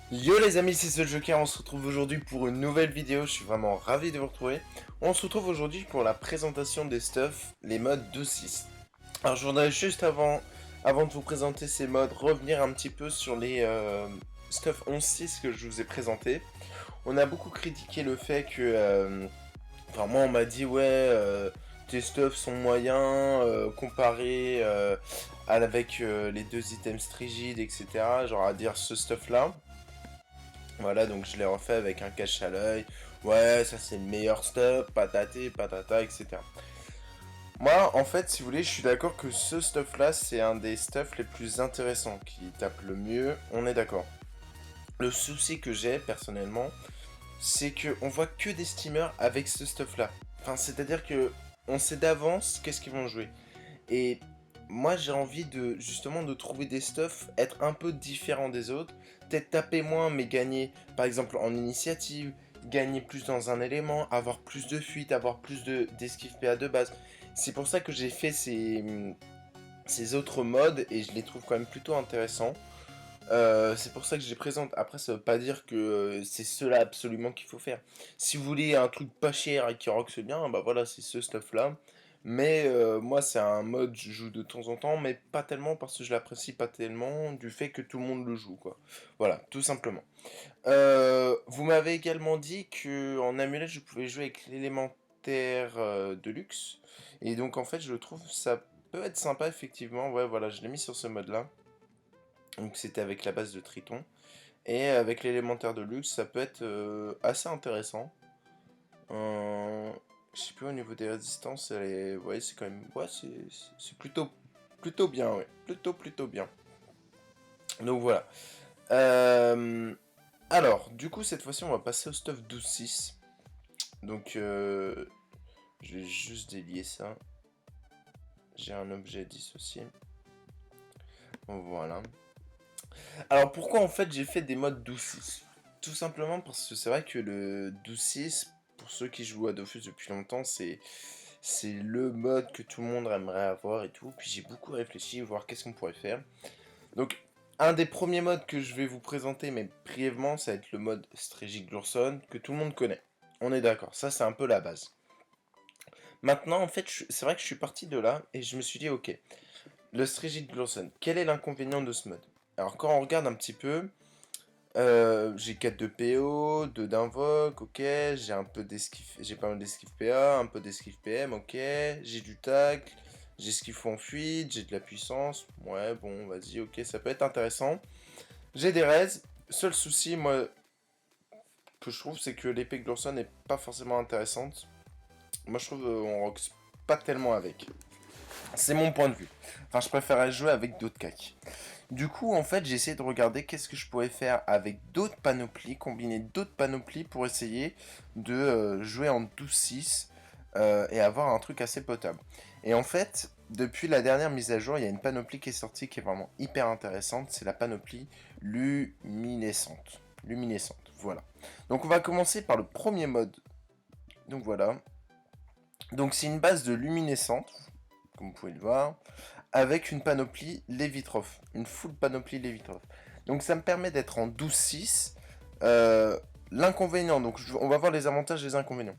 Yo les amis, c'est ce Joker, on se retrouve aujourd'hui pour une nouvelle vidéo, je suis vraiment ravi de vous retrouver. On se retrouve aujourd'hui pour la présentation des stuffs, les modes 12.6. Alors je voudrais juste avant de vous présenter ces modes, revenir un petit peu sur les stuffs 11.6 que je vous ai présentés. On a beaucoup critiqué le fait que, enfin moi on m'a dit ouais, tes stuffs sont moyens, comparés avec les deux items strigides, etc. Genre à dire ce stuff là. Voilà, donc je l'ai refait avec un cache à l'œil. Ouais, ça c'est le meilleur stuff, pataté, patata, etc. Moi, en fait, si vous voulez, je suis d'accord que ce stuff-là, c'est un des stuffs les plus intéressants, qui tape le mieux, on est d'accord. Le souci que j'ai, personnellement, c'est que on voit que des steamers avec ce stuff-là. Enfin, c'est-à-dire que on sait d'avance qu'est-ce qu'ils vont jouer. Et moi, j'ai envie de justement de trouver des stuffs, être un peu différent des autres, peut-être taper moins, mais gagner, par exemple en initiative, gagner plus dans un élément, avoir plus de fuite, avoir plus d'esquive PA de base. C'est pour ça que j'ai fait ces autres modes et je les trouve quand même plutôt intéressants. C'est pour ça que je les présente. Après, ça veut pas dire que c'est cela absolument qu'il faut faire. Si vous voulez un truc pas cher et qui roxe bien, bah voilà, c'est ce stuff-là. Mais moi, c'est un mode que je joue de temps en temps, mais pas tellement parce que je l'apprécie pas tellement du fait que tout le monde le joue, quoi. Voilà, tout simplement. Vous m'avez également dit que en amulette, je pouvais jouer avec l'élémentaire de luxe. Et donc, en fait, je trouve ça peut être sympa, effectivement. Ouais, voilà, je l'ai mis sur ce mode-là. Donc c'était avec la base de Triton. Et avec l'élémentaire de luxe, ça peut être assez intéressant. Je sais plus au niveau des résistances, ouais, c'est quand même, ouais, c'est plutôt bien, ouais, plutôt bien. Donc voilà. Euh, alors, du coup, cette fois-ci, on va passer au stuff 12.6. Donc, je vais juste délier ça. J'ai un objet dissocié. Voilà. Alors pourquoi en fait j'ai fait des modes 12-6? Tout simplement parce que c'est vrai que le 12-6, pour ceux qui jouent à Dofus depuis longtemps, c'est le mode que tout le monde aimerait avoir et tout. Puis j'ai beaucoup réfléchi, voir qu'est-ce qu'on pourrait faire. Donc un des premiers modes que je vais vous présenter, mais brièvement, ça va être le mode Strategic Glurson, que tout le monde connaît. On est d'accord, ça c'est un peu la base. Maintenant en fait, c'est vrai que je suis parti de là et je me suis dit ok, le Strategic Glurson, quel est l'inconvénient de ce mode? Alors quand on regarde un petit peu, j'ai 4 de PO, 2 d'invoque, ok, j'ai un peu d'esquive, j'ai pas mal d'esquive PA, un peu d'esquive PM, ok, j'ai du tacle, j'ai esquive en fuite, j'ai de la puissance, ouais bon vas-y, ok, ça peut être intéressant. J'ai des raids, seul souci moi que je trouve c'est que l'épée Glorson n'est pas forcément intéressante. Moi je trouve on rox pas tellement avec. C'est mon point de vue. Enfin je préférerais jouer avec d'autres cacks. Du coup, en fait, j'ai essayé de regarder qu'est-ce que je pourrais faire avec d'autres panoplies, combiner d'autres panoplies pour essayer de jouer en 12-6 et avoir un truc assez potable. Et en fait, depuis la dernière mise à jour, il y a une panoplie qui est sortie qui est vraiment hyper intéressante, c'est la panoplie luminescente. Luminescente, voilà. Donc on va commencer par le premier mode. Donc voilà. Donc c'est une base de luminescente, comme vous pouvez le voir, avec une panoplie Levitroph, une full panoplie Levitroph. Donc ça me permet d'être en 12-6. L'inconvénient, donc on va voir les avantages et les inconvénients.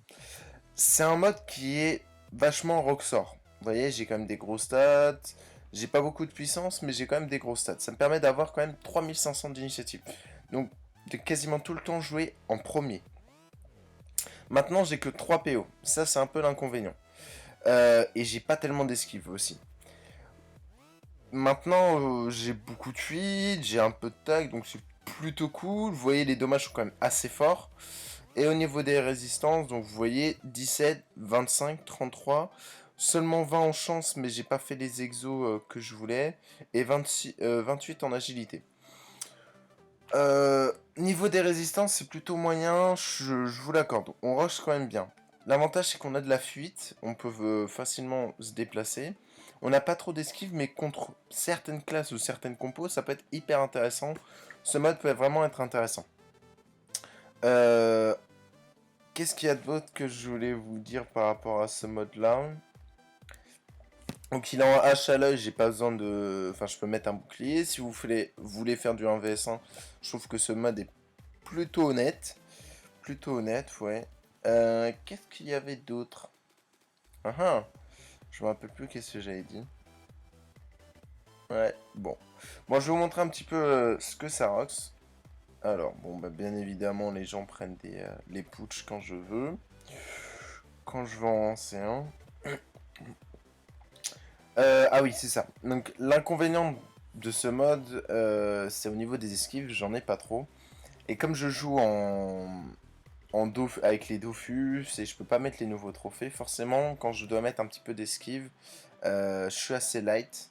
C'est un mode qui est vachement Roxor. Vous voyez, j'ai quand même des gros stats. J'ai pas beaucoup de puissance, mais j'ai quand même des gros stats. Ça me permet d'avoir quand même 3500 d'initiative. Donc de quasiment tout le temps jouer en premier. Maintenant, j'ai que 3 PO. Ça, c'est un peu l'inconvénient. Et j'ai pas tellement d'esquive aussi. Maintenant, j'ai beaucoup de fuite, j'ai un peu de tag, donc c'est plutôt cool. Vous voyez, les dommages sont quand même assez forts. Et au niveau des résistances, donc vous voyez 17, 25, 33. Seulement 20 en chance, mais j'ai pas fait les exos que je voulais. Et 26, 28 en agilité. Niveau des résistances, c'est plutôt moyen, je vous l'accorde. On rush quand même bien. L'avantage, c'est qu'on a de la fuite, on peut facilement se déplacer. On n'a pas trop d'esquive, mais contre certaines classes ou certaines compos, ça peut être hyper intéressant. Ce mode peut vraiment être intéressant. Euh, Qu'est-ce qu'il y a d'autre que je voulais vous dire par rapport à ce mode-là? Donc il est en hache à l'œil, j'ai pas besoin de... Enfin, je peux mettre un bouclier. Si vous voulez faire du 1vs1, je trouve que ce mode est plutôt honnête. Plutôt honnête, ouais. Qu'est-ce qu'il y avait d'autre? Ah ah, je me rappelle plus qu'est-ce que j'avais dit. Ouais, bon. Bon, je vais vous montrer un petit peu ce que ça rocks. Alors, bon, bah, bien évidemment, les gens prennent les putsch quand je veux. Quand je veux en lancer un. Ah oui, c'est ça. Donc, l'inconvénient de ce mode, c'est au niveau des esquives, j'en ai pas trop. Et comme je joue avec les Dofus et je peux pas mettre les nouveaux trophées, forcément, quand je dois mettre un petit peu d'esquive, je suis assez light.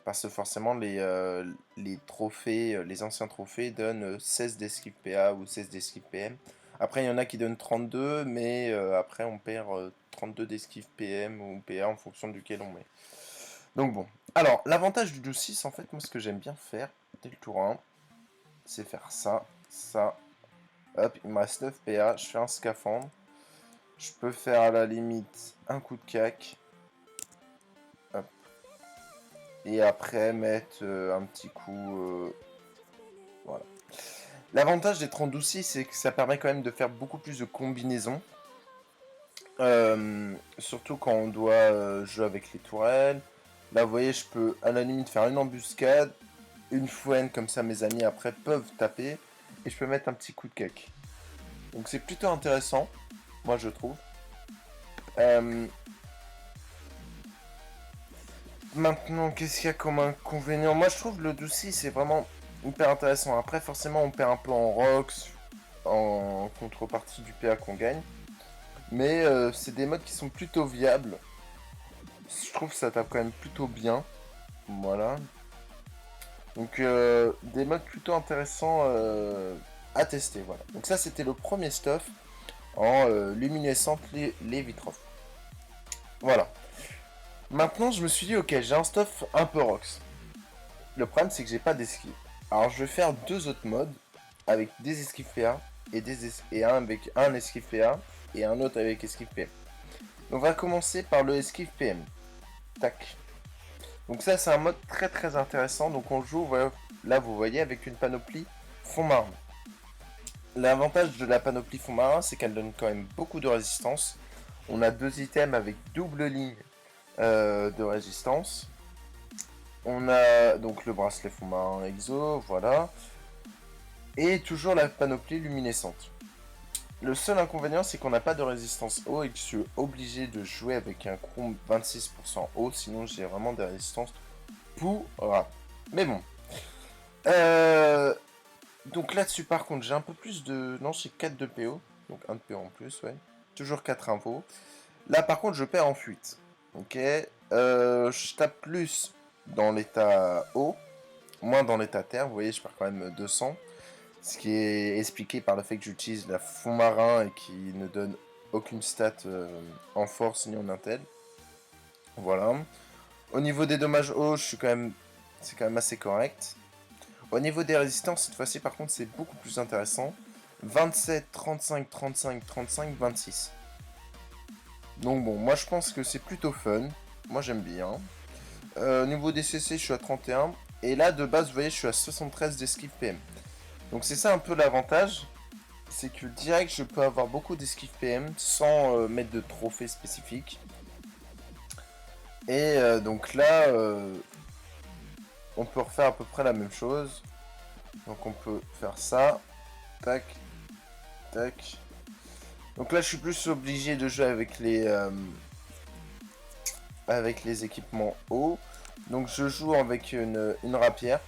Parce que forcément, les trophées, les anciens trophées donnent 16 d'esquive PA ou 16 d'esquive PM. Après, il y en a qui donnent 32, mais après, on perd 32 d'esquive PM ou PA en fonction duquel on met. Donc bon. Alors, l'avantage du 12-6, en fait, moi, ce que j'aime bien faire, dès le tour 1, c'est faire ça, ça. Hop, il me reste 9 PA, je fais un scaphandre. Je peux faire à la limite un coup de cac. Hop. Et après, mettre un petit coup... voilà. L'avantage des 32-6, c'est que ça permet quand même de faire beaucoup plus de combinaisons. Surtout quand on doit jouer avec les tourelles. Là, vous voyez, je peux à la limite faire une embuscade, une fouenne, comme ça mes amis après peuvent taper. Et je peux mettre un petit coup de cac. Donc c'est plutôt intéressant, moi je trouve. Maintenant, qu'est-ce qu'il y a comme inconvénient? Moi je trouve le 12-6 c'est vraiment hyper intéressant. Après, forcément, on perd un peu en rocks, en contrepartie du PA qu'on gagne. Mais c'est des modes qui sont plutôt viables. Je trouve que ça tape quand même plutôt bien. Voilà. Donc des modes plutôt intéressants à tester. Voilà. Donc ça c'était le premier stuff en luminescente les Vitroff. Voilà. Maintenant je me suis dit ok j'ai un stuff un peu rocks. Le problème c'est que j'ai pas d'esquive. Alors je vais faire deux autres modes avec des esquives PA et un avec un esquive PA et un autre avec esquive PM. Donc on va commencer par le esquive PM. Tac. Donc ça c'est un mode très très intéressant. Donc on joue, voilà, là vous voyez, avec une panoplie fond marin. L'avantage de la panoplie fond marin c'est qu'elle donne quand même beaucoup de résistance. On a deux items avec double ligne de résistance. On a donc le bracelet fond marin exo, voilà. Et toujours la panoplie luminescente. Le seul inconvénient c'est qu'on n'a pas de résistance eau et que je suis obligé de jouer avec un chrome 26% eau, sinon j'ai vraiment des résistances pourra. Mais bon. Donc là-dessus, par contre, j'ai un peu plus de... Non, j'ai 4 de PO. Donc 1 de PO en plus, ouais. Toujours 4 infos. Là, par contre, je perds en fuite. Ok. Je tape plus dans l'état eau, moins dans l'état terre. Vous voyez, je perds quand même 200. Ce qui est expliqué par le fait que j'utilise la fond marin et qui ne donne aucune stat en force ni en intel. Voilà. Au niveau des dommages hauts, je suis quand même... c'est quand même assez correct. Au niveau des résistances, cette fois-ci, par contre, c'est beaucoup plus intéressant. 27, 35, 35, 35, 26. Donc bon, moi je pense que c'est plutôt fun. Moi j'aime bien. Au niveau des CC, je suis à 31. Et là, de base, vous voyez, je suis à 73 d'esquive PM. Donc c'est ça un peu l'avantage. C'est que direct, je peux avoir beaucoup d'esquive PM sans mettre de trophée spécifique. Et donc là, on peut refaire à peu près la même chose. Donc on peut faire ça. Tac. Tac. Donc là je suis plus obligé de jouer avec les équipements hauts. Donc je joue avec une rapière.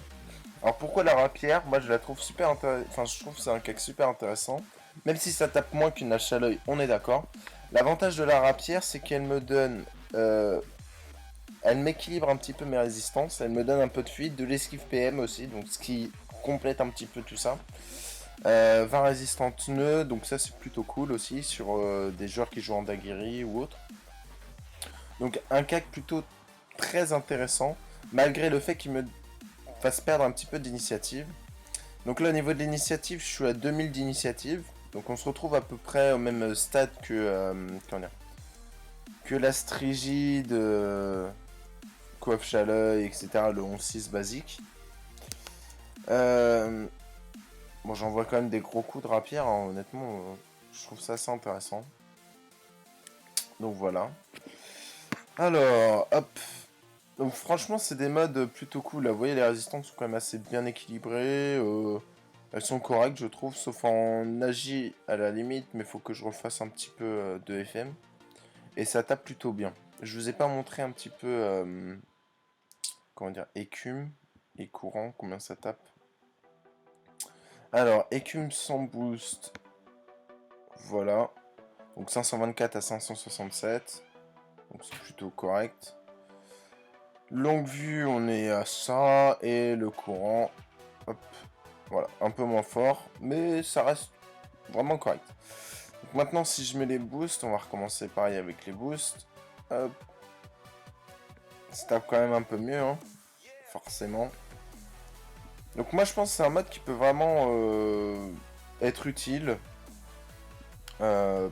Alors pourquoi la rapière? Moi je la trouve super intéressante. Enfin je trouve que c'est un cac super intéressant. Même si ça tape moins qu'une hache à l'œil, on est d'accord. L'avantage de la rapière c'est qu'elle me donne... elle m'équilibre un petit peu mes résistances. Elle me donne un peu de fuite, de l'esquive PM aussi. Donc ce qui complète un petit peu tout ça. 20 résistantes nœuds, donc ça c'est plutôt cool aussi sur des joueurs qui jouent en Daguerre ou autre. Donc un cac plutôt très intéressant, malgré le fait qu'il me fasse perdre un petit peu d'initiative. Donc là au niveau de l'initiative, je suis à 2000 d'initiative. Donc on se retrouve à peu près au même stade que la Strigide, coiffe à l'œil, etc. Le 11-6 basique. Bon, j'envoie quand même des gros coups de rapière, hein, honnêtement, je trouve ça assez intéressant. Donc voilà. Alors, hop. Donc franchement, c'est des modes plutôt cool. Là, vous voyez, les résistances sont quand même assez bien équilibrées. Elles sont correctes, je trouve, sauf en agi à la limite, mais il faut que je refasse un petit peu de FM. Et ça tape plutôt bien. Je vous ai pas montré un petit peu, comment dire, écume et courant, combien ça tape. Alors, écume sans boost, voilà. Donc 524 à 567, donc c'est plutôt correct. Longue vue, on est à ça, et le courant, hop, voilà, un peu moins fort, mais ça reste vraiment correct. Donc maintenant, si je mets les boosts, on va recommencer pareil avec les boosts. Hop, ça tape quand même un peu mieux, hein, forcément. Donc moi, je pense que c'est un mode qui peut vraiment être utile.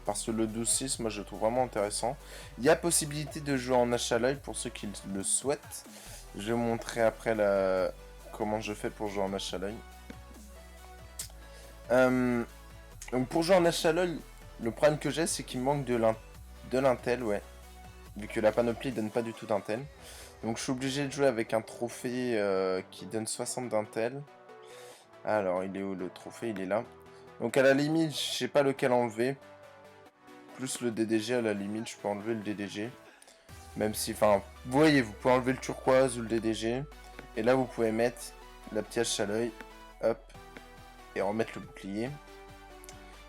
Parce que le 12-6, moi je le trouve vraiment intéressant. Il y a possibilité de jouer en achat à l'œil pour ceux qui le souhaitent. Je vais vous montrer après comment je fais pour jouer en achat à l'œil. Donc pour jouer en achat à l'œil, le problème que j'ai, c'est qu'il manque de l'intel, ouais. Vu que la panoplie donne pas du tout d'intel. Donc je suis obligé de jouer avec un trophée qui donne 60 d'intel. Alors il est où le trophée? Il est là. Donc à la limite, je sais pas lequel enlever. Plus le DDG, à la limite, je peux enlever le DDG. Même si, enfin, vous voyez, vous pouvez enlever le turquoise ou le DDG. Et là, vous pouvez mettre la pièce à l'œil. Hop. Et remettre le bouclier.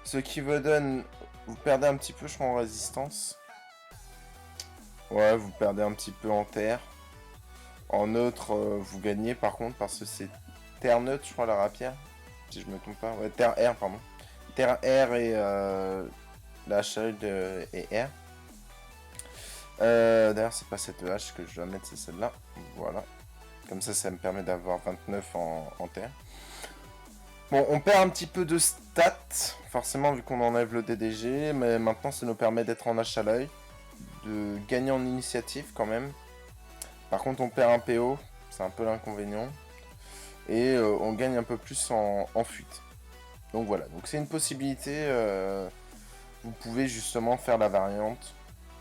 Ce qui vous donne... Vous perdez un petit peu, je crois, en résistance. Ouais, vous perdez un petit peu en terre. En neutre, vous gagnez par contre, parce que c'est terre neutre, je crois, la rapière. Si je me trompe pas. Ouais, terre R, pardon. Terre R et la Child et R. D'ailleurs, c'est pas cette hache que je dois mettre, c'est celle-là. Voilà. Comme ça me permet d'avoir 29 en terre. Bon, on perd un petit peu de stats, forcément, vu qu'on enlève le DDG, mais maintenant, ça nous permet d'être en hache à l'œil, de gagner en initiative quand même. Par contre, on perd un PO, c'est un peu l'inconvénient. Et on gagne un peu plus en fuite. Donc voilà, donc c'est une possibilité. Vous pouvez justement faire la variante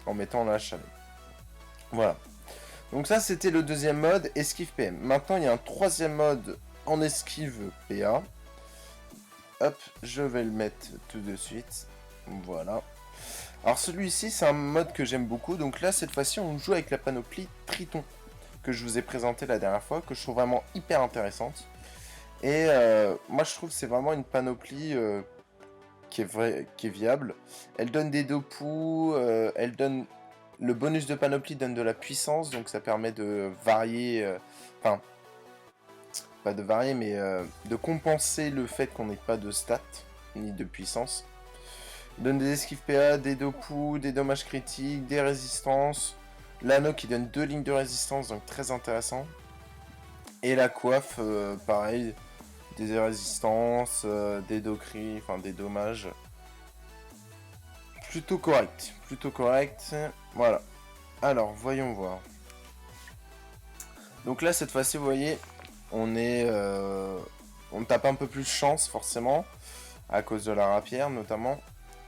en mettant la hache à l'œil. Voilà. Donc ça, c'était le deuxième mode, esquive PM. Maintenant, il y a un troisième mode en esquive PA. Hop, je vais le mettre tout de suite. Voilà. Alors celui-ci, c'est un mode que j'aime beaucoup. Donc là, cette fois-ci, on joue avec la panoplie Triton, que je vous ai présenté la dernière fois, que je trouve vraiment hyper intéressante. Et moi, je trouve que c'est vraiment une panoplie qui est viable. Elle donne des dopous, elle donne... Le bonus de panoplie donne de la puissance, donc ça permet de varier... Enfin, pas de varier, mais de compenser le fait qu'on n'ait pas de stats, ni de puissance. Donne des esquives PA, des dopous, des dommages critiques, des résistances. L'anneau qui donne 2 lignes de résistance, donc très intéressant. Et la coiffe, pareil, des résistances, des docris, enfin des dommages. Plutôt correct, plutôt correct. Voilà. Alors, voyons voir. Donc là, cette fois-ci, vous voyez, on est... on tape un peu plus chance, forcément, à cause de la rapière, notamment.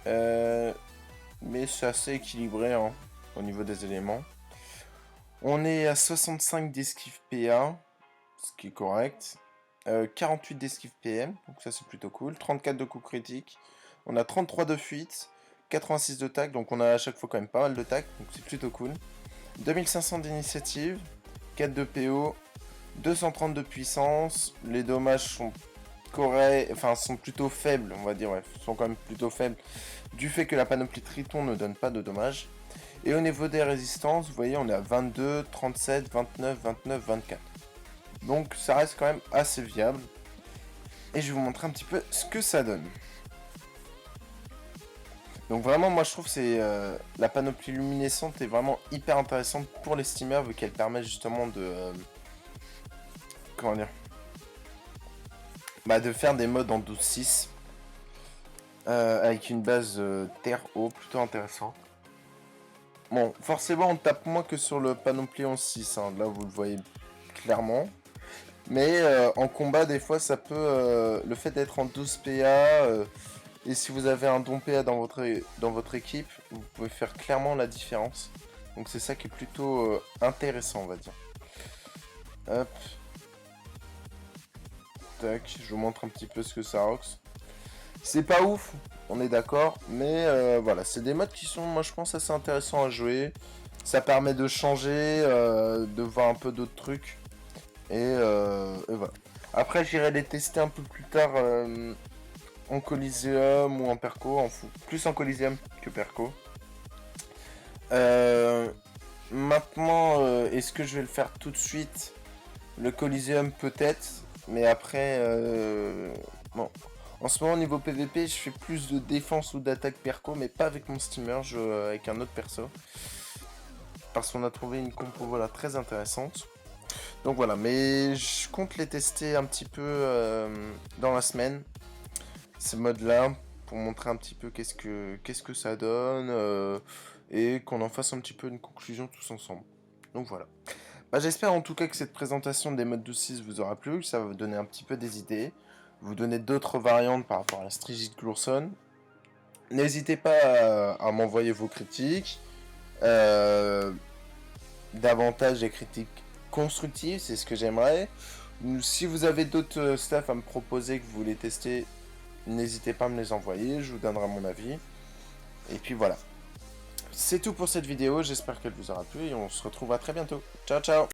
Mais c'est assez équilibré, hein, au niveau des éléments. On est à 65 d'esquive PA, ce qui est correct. 48 d'esquive PM, donc ça c'est plutôt cool. 34 de coups critiques. On a 33 de fuite. 86 de tac, donc on a à chaque fois quand même pas mal de tac, donc c'est plutôt cool. 2500 d'initiative. 4 de PO. 230 de puissance. Les dommages sont corrects, enfin sont plutôt faibles, on va dire, ouais, sont quand même plutôt faibles. Du fait que la panoplie Triton ne donne pas de dommages. Et au niveau des résistances, vous voyez, on est à 22, 37, 29, 29, 24. Donc ça reste quand même assez viable. Et je vais vous montrer un petit peu ce que ça donne. Donc vraiment, moi je trouve que c'est la panoplie luminescente est vraiment hyper intéressante pour les steamers, vu qu'elle permet justement de... comment dire, bah, de faire des modes en 12-6. Avec une base terre-eau plutôt intéressante. Bon, forcément, on tape moins que sur le panoplie en 6. Hein. Là, vous le voyez clairement. Mais en combat, des fois, ça peut... le fait d'être en 12 PA, et si vous avez un don PA dans votre équipe, vous pouvez faire clairement la différence. Donc c'est ça qui est plutôt intéressant, on va dire. Hop. Tac, je vous montre un petit peu ce que ça rox. C'est pas ouf, on est d'accord, mais voilà, c'est des modes qui sont, moi je pense, assez intéressants à jouer. Ça permet de changer, de voir un peu d'autres trucs. Et voilà. Après, j'irai les tester un peu plus tard en Coliseum ou en Perco, plus en Coliseum que Perco. Maintenant, est-ce que je vais le faire tout de suite? Le Coliseum peut-être, mais après, bon. En ce moment, au niveau PVP, je fais plus de défense ou d'attaque Perco, mais pas avec mon steamer, avec un autre perso. Parce qu'on a trouvé une compo, voilà, très intéressante. Donc voilà, mais je compte les tester un petit peu dans la semaine, ces modes-là, pour montrer un petit peu qu'est-ce que ça donne, et qu'on en fasse un petit peu une conclusion tous ensemble. Donc voilà. Bah, j'espère en tout cas que cette présentation des modes 12.6 vous aura plu, que ça va vous donner un petit peu des idées, vous donner d'autres variantes par rapport à la Strigid Glourson. N'hésitez pas à m'envoyer vos critiques, davantage des critiques constructives, c'est ce que j'aimerais. Si vous avez d'autres stuff à me proposer que vous voulez tester, n'hésitez pas à me les envoyer, je vous donnerai mon avis. Et puis voilà. C'est tout pour cette vidéo, j'espère qu'elle vous aura plu et on se retrouve à très bientôt. Ciao ciao.